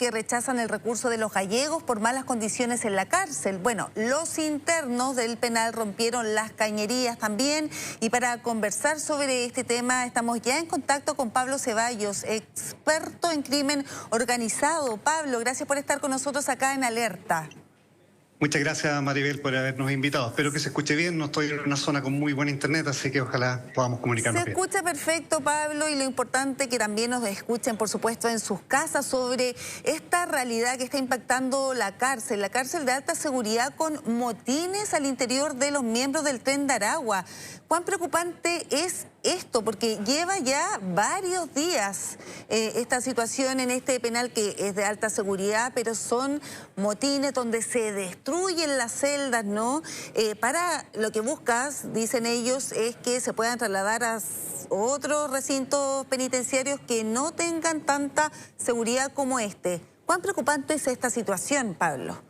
que rechazan el recurso de los gallegos por malas condiciones en la cárcel. Bueno, los internos del penal rompieron las cañerías también, y para conversar sobre este tema estamos ya en contacto con Pablo Ceballos, experto en crimen organizado. Pablo, gracias por estar con nosotros acá en Alerta. Muchas gracias, Maribel, por habernos invitado. Espero que se escuche bien. No estoy en una zona con muy buena internet, así que ojalá podamos comunicarnos bien. Se escucha perfecto, Pablo, y lo importante que también nos escuchen, por supuesto, en sus casas sobre esta realidad que está impactando la cárcel de alta seguridad con motines al interior de los miembros del Tren de Aragua. ¿Cuán preocupante es esto? Porque lleva ya varios días esta situación en este penal que es de alta seguridad, pero son motines donde se destruyen las celdas, ¿no? Para lo que buscas, dicen ellos, es que se puedan trasladar a otros recintos penitenciarios que no tengan tanta seguridad como este. ¿Cuán preocupante es esta situación, Pablo?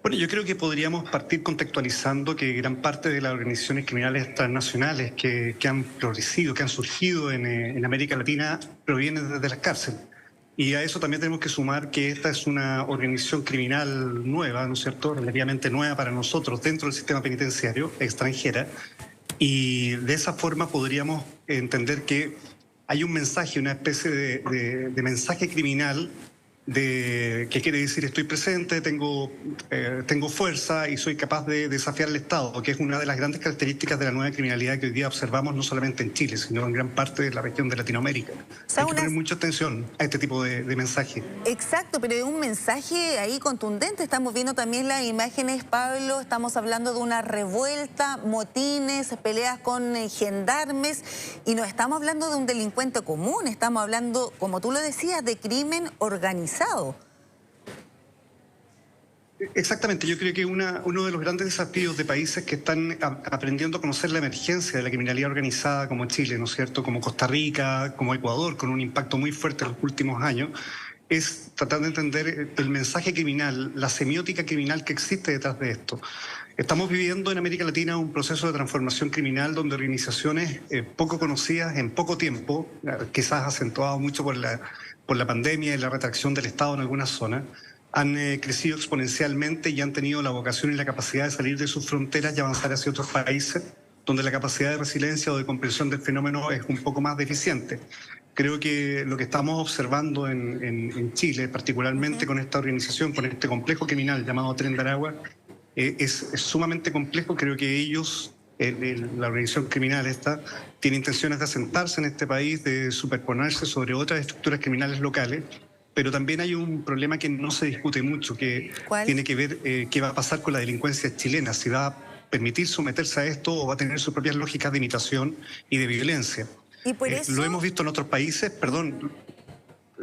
Bueno, yo creo que podríamos partir contextualizando que gran parte de las organizaciones criminales transnacionales que han florecido, que han surgido en América Latina, provienen desde las cárceles. Y a eso también tenemos que sumar que esta es una organización criminal nueva, ¿no es cierto?, relativamente nueva para nosotros dentro del sistema penitenciario, extranjera. Y de esa forma podríamos entender que hay un mensaje, una especie de mensaje criminal que quiere decir estoy presente, tengo fuerza y soy capaz de desafiar al Estado, que es una de las grandes características de la nueva criminalidad que hoy día observamos no solamente en Chile, sino en gran parte de la región de Latinoamérica. Hay que poner mucha atención a este tipo de mensaje. Exacto, pero es un mensaje ahí contundente. Estamos viendo también las imágenes, Pablo, estamos hablando de una revuelta, motines, peleas con gendarmes, y no estamos hablando de un delincuente común, estamos hablando, como tú lo decías, de crimen organizado. Exactamente, yo creo que uno de los grandes desafíos de países que están aprendiendo a conocer la emergencia de la criminalidad organizada como Chile, ¿no es cierto?, como Costa Rica, como Ecuador, con un impacto muy fuerte en los últimos años, es tratar de entender el mensaje criminal, la semiótica criminal que existe detrás de esto. Estamos viviendo en América Latina un proceso de transformación criminal donde organizaciones poco conocidas en poco tiempo, quizás acentuado mucho por la pandemia y la retracción del Estado en algunas zonas, han crecido exponencialmente y han tenido la vocación y la capacidad de salir de sus fronteras y avanzar hacia otros países donde la capacidad de resiliencia o de comprensión del fenómeno es un poco más deficiente. Creo que lo que estamos observando en Chile, particularmente con esta organización, con este complejo criminal llamado Tren de Aragua, es sumamente complejo. Creo que ellos, la organización criminal esta, tiene intenciones de asentarse en este país, de superponerse sobre otras estructuras criminales locales, pero también hay un problema que no se discute mucho, que tiene que ver qué va a pasar con la delincuencia chilena, si va a permitir someterse a esto o va a tener sus propias lógicas de imitación y de violencia. Y por eso... Lo hemos visto en otros países,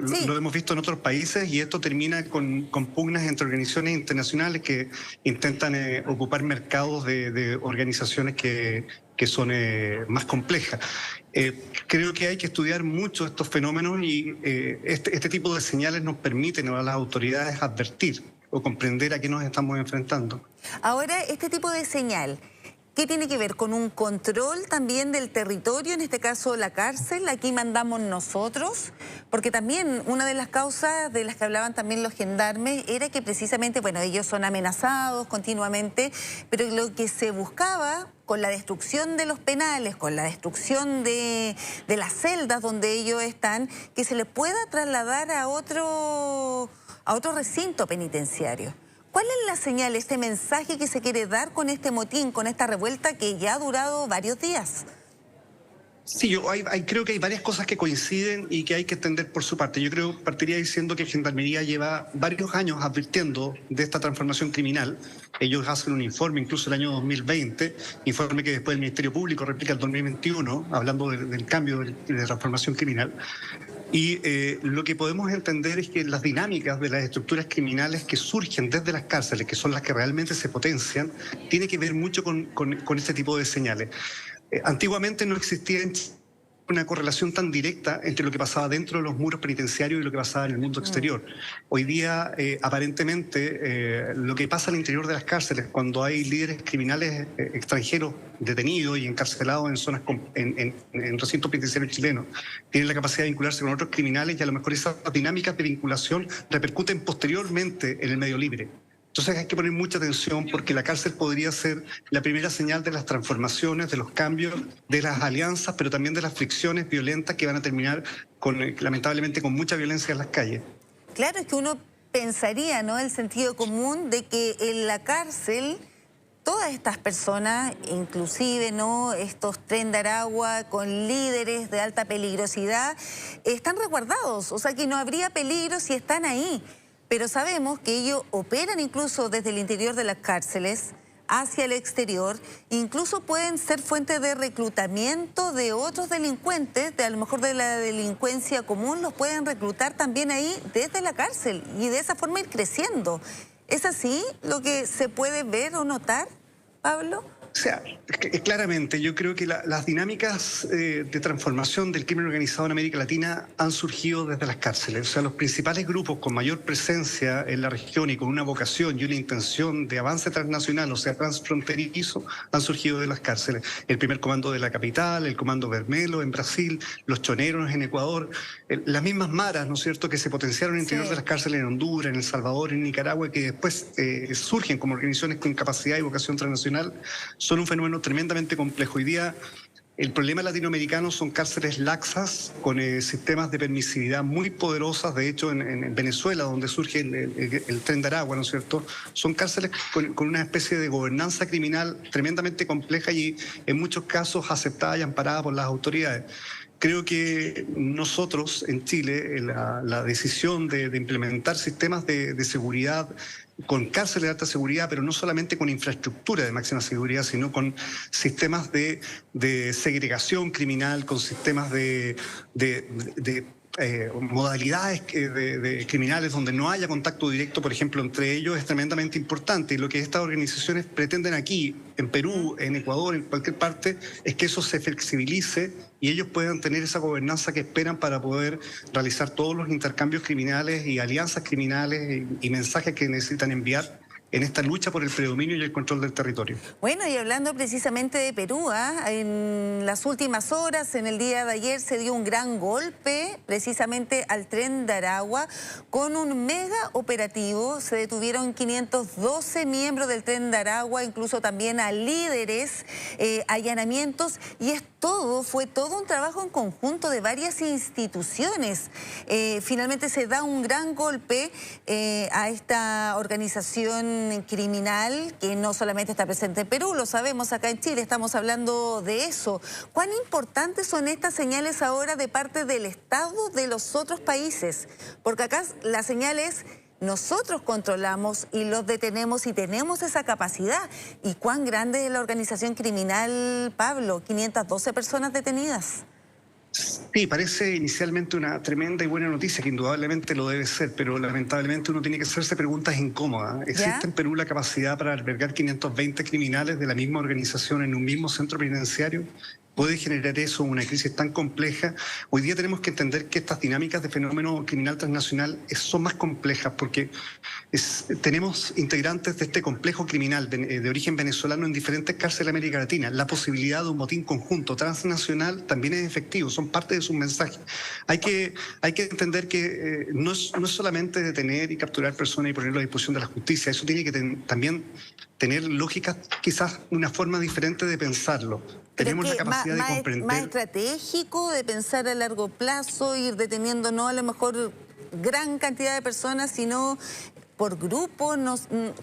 Sí. Lo hemos visto en otros países, y esto termina con pugnas entre organizaciones internacionales que intentan ocupar mercados de organizaciones que son más complejas. Creo que hay que estudiar mucho estos fenómenos, y este tipo de señales nos permiten a las autoridades advertir o comprender a qué nos estamos enfrentando. Ahora, este tipo de señal, ¿qué tiene que ver con un control también del territorio, en este caso la cárcel? Aquí mandamos nosotros, porque también una de las causas de las que hablaban también los gendarmes era que precisamente, bueno, ellos son amenazados continuamente, pero lo que se buscaba con la destrucción de los penales, con la destrucción de las celdas donde ellos están, que se les pueda trasladar a otro recinto penitenciario. ¿Cuál es la señal, este mensaje que se quiere dar con este motín, con esta revuelta que ya ha durado varios días? Sí, creo que hay varias cosas que coinciden y que hay que entender por su parte. Yo partiría diciendo que Gendarmería lleva varios años advirtiendo de esta transformación criminal. Ellos hacen un informe, incluso el año 2020, informe que después el Ministerio Público replica el 2021, hablando del cambio de transformación criminal. Y lo que podemos entender es que las dinámicas de las estructuras criminales que surgen desde las cárceles, que son las que realmente se potencian, tiene que ver mucho con este tipo de señales. Antiguamente no existía en una correlación tan directa entre lo que pasaba dentro de los muros penitenciarios y lo que pasaba en el mundo exterior. Hoy día, aparentemente, lo que pasa al interior de las cárceles, cuando hay líderes criminales extranjeros detenidos y encarcelados en zonas en recintos penitenciarios chilenos, tienen la capacidad de vincularse con otros criminales y a lo mejor esas dinámicas de vinculación repercuten posteriormente en el medio libre. Entonces hay que poner mucha atención porque la cárcel podría ser la primera señal de las transformaciones, de los cambios, de las alianzas, pero también de las fricciones violentas que van a terminar lamentablemente con mucha violencia en las calles. Claro, es que uno pensaría, ¿no?, el sentido común de que en la cárcel todas estas personas, inclusive, ¿no?, estos Tren de Aragua con líderes de alta peligrosidad, están resguardados, o sea que no habría peligro si están ahí. Pero sabemos que ellos operan incluso desde el interior de las cárceles hacia el exterior, incluso pueden ser fuente de reclutamiento de otros delincuentes, a lo mejor de la delincuencia común, los pueden reclutar también ahí desde la cárcel y de esa forma ir creciendo. ¿Es así lo que se puede ver o notar, Pablo? O sea, claramente yo creo que las dinámicas de transformación del crimen organizado en América Latina han surgido desde las cárceles. O sea, los principales grupos con mayor presencia en la región y con una vocación y una intención de avance transnacional, o sea, transfronterizo, han surgido de las cárceles. El primer comando de la capital, el comando Vermelo en Brasil, los choneros en Ecuador, las mismas maras, ¿no es cierto?, que se potenciaron en el interior de las cárceles en Honduras, en El Salvador, en Nicaragua, que después surgen como organizaciones con capacidad y vocación transnacional. Son un fenómeno tremendamente complejo. Hoy día el problema latinoamericano son cárceles laxas con sistemas de permisividad muy poderosas. De hecho, en Venezuela, donde surge el Tren de Aragua, ¿no es cierto?, son cárceles con una especie de gobernanza criminal tremendamente compleja y en muchos casos aceptada y amparada por las autoridades. Creo que nosotros en Chile, la decisión de implementar sistemas de seguridad con cárceles de alta seguridad, pero no solamente con infraestructura de máxima seguridad, sino con sistemas de segregación criminal, con sistemas de modalidades de criminales donde no haya contacto directo, por ejemplo, entre ellos, es tremendamente importante. Y lo que estas organizaciones pretenden aquí, en Perú, en Ecuador, en cualquier parte, es que eso se flexibilice y ellos puedan tener esa gobernanza que esperan para poder realizar todos los intercambios criminales y alianzas criminales y mensajes que necesitan enviar en esta lucha por el predominio y el control del territorio. Bueno, y hablando precisamente de Perú, en las últimas horas, en el día de ayer, se dio un gran golpe precisamente al Tren de Aragua con un mega operativo. Se detuvieron 512 miembros del Tren de Aragua, incluso también a líderes, allanamientos, y fue todo un trabajo en conjunto de varias instituciones. Finalmente se da un gran golpe a esta organización criminal que no solamente está presente en Perú, lo sabemos acá en Chile, estamos hablando de eso. ¿Cuán importantes son estas señales ahora de parte del Estado de los otros países? Porque acá la señal es: nosotros controlamos y los detenemos y tenemos esa capacidad. ¿Y cuán grande es la organización criminal, Pablo? 512 personas detenidas. Sí, parece inicialmente una tremenda y buena noticia, que indudablemente lo debe ser, pero lamentablemente uno tiene que hacerse preguntas incómodas. ¿Existe en Perú la capacidad para albergar 520 criminales de la misma organización en un mismo centro penitenciario? ¿Puede generar eso una crisis tan compleja? Hoy día tenemos que entender que estas dinámicas de fenómeno criminal transnacional son más complejas porque tenemos integrantes de este complejo criminal de origen venezolano en diferentes cárceles de América Latina. La posibilidad de un motín conjunto transnacional también es efectivo, son parte de sus mensajes. Hay que entender que no es solamente detener y capturar personas y ponerlo a disposición de la justicia, eso tiene que también tener lógica, quizás una forma diferente de pensarlo. Tenemos la capacidad de comprender. Más estratégico, de pensar a largo plazo, ir deteniendo no a lo mejor gran cantidad de personas, sino por grupo.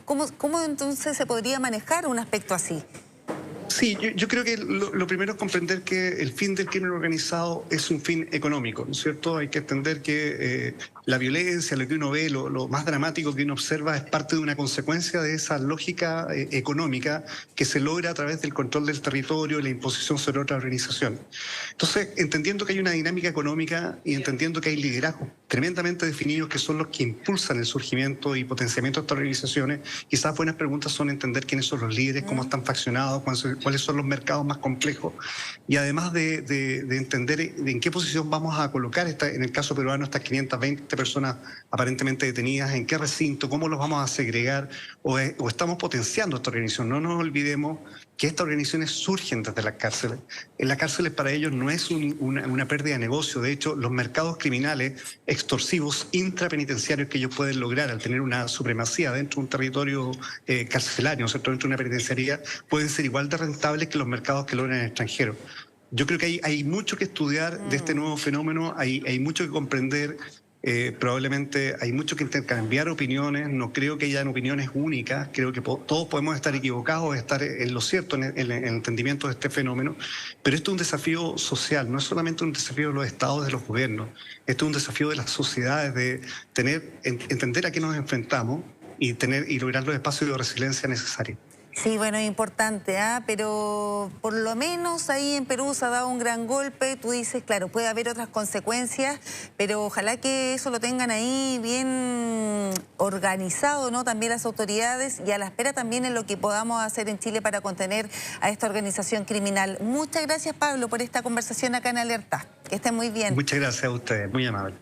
¿Cómo entonces se podría manejar un aspecto así? Sí, yo creo que lo primero es comprender que el fin del crimen organizado es un fin económico, ¿no es cierto? Hay que entender que la violencia, lo que uno ve, lo más dramático que uno observa es parte de una consecuencia de esa lógica económica que se logra a través del control del territorio y la imposición sobre otra organización. Entonces, entendiendo que hay una dinámica económica y entendiendo que hay liderazgo tremendamente definidos que son los que impulsan el surgimiento y potenciamiento de estas organizaciones. Quizás buenas preguntas son entender quiénes son los líderes, cómo están faccionados, cuáles son los mercados más complejos, y además de entender en qué posición vamos a colocar, en el caso peruano, estas 520 personas aparentemente detenidas, en qué recinto, cómo los vamos a segregar, o estamos potenciando esta organización. No nos olvidemos que estas organizaciones surgen desde las cárceles. En las cárceles para ellos no es una pérdida de negocio. De hecho, los mercados criminales extorsivos intrapenitenciarios que ellos pueden lograr al tener una supremacía dentro de un territorio carcelario, ¿cierto? Dentro de una penitenciaría, pueden ser igual de rentables que los mercados que logran en el extranjero. Yo creo que hay mucho que estudiar de este nuevo fenómeno, hay mucho que comprender. Probablemente hay mucho que intercambiar opiniones, no creo que hayan opiniones únicas, creo que todos podemos estar equivocados, estar en lo cierto en el entendimiento de este fenómeno, pero esto es un desafío social, no es solamente un desafío de los estados, de los gobiernos, esto es un desafío de las sociedades, de entender a qué nos enfrentamos y lograr los espacios de resiliencia necesarios. Sí, bueno, es importante, pero por lo menos ahí en Perú se ha dado un gran golpe. Tú dices, claro, puede haber otras consecuencias, pero ojalá que eso lo tengan ahí bien organizado, ¿no? También las autoridades, y a la espera también en lo que podamos hacer en Chile para contener a esta organización criminal. Muchas gracias, Pablo, por esta conversación acá en Alerta. Que estén muy bien. Muchas gracias a ustedes, muy amable.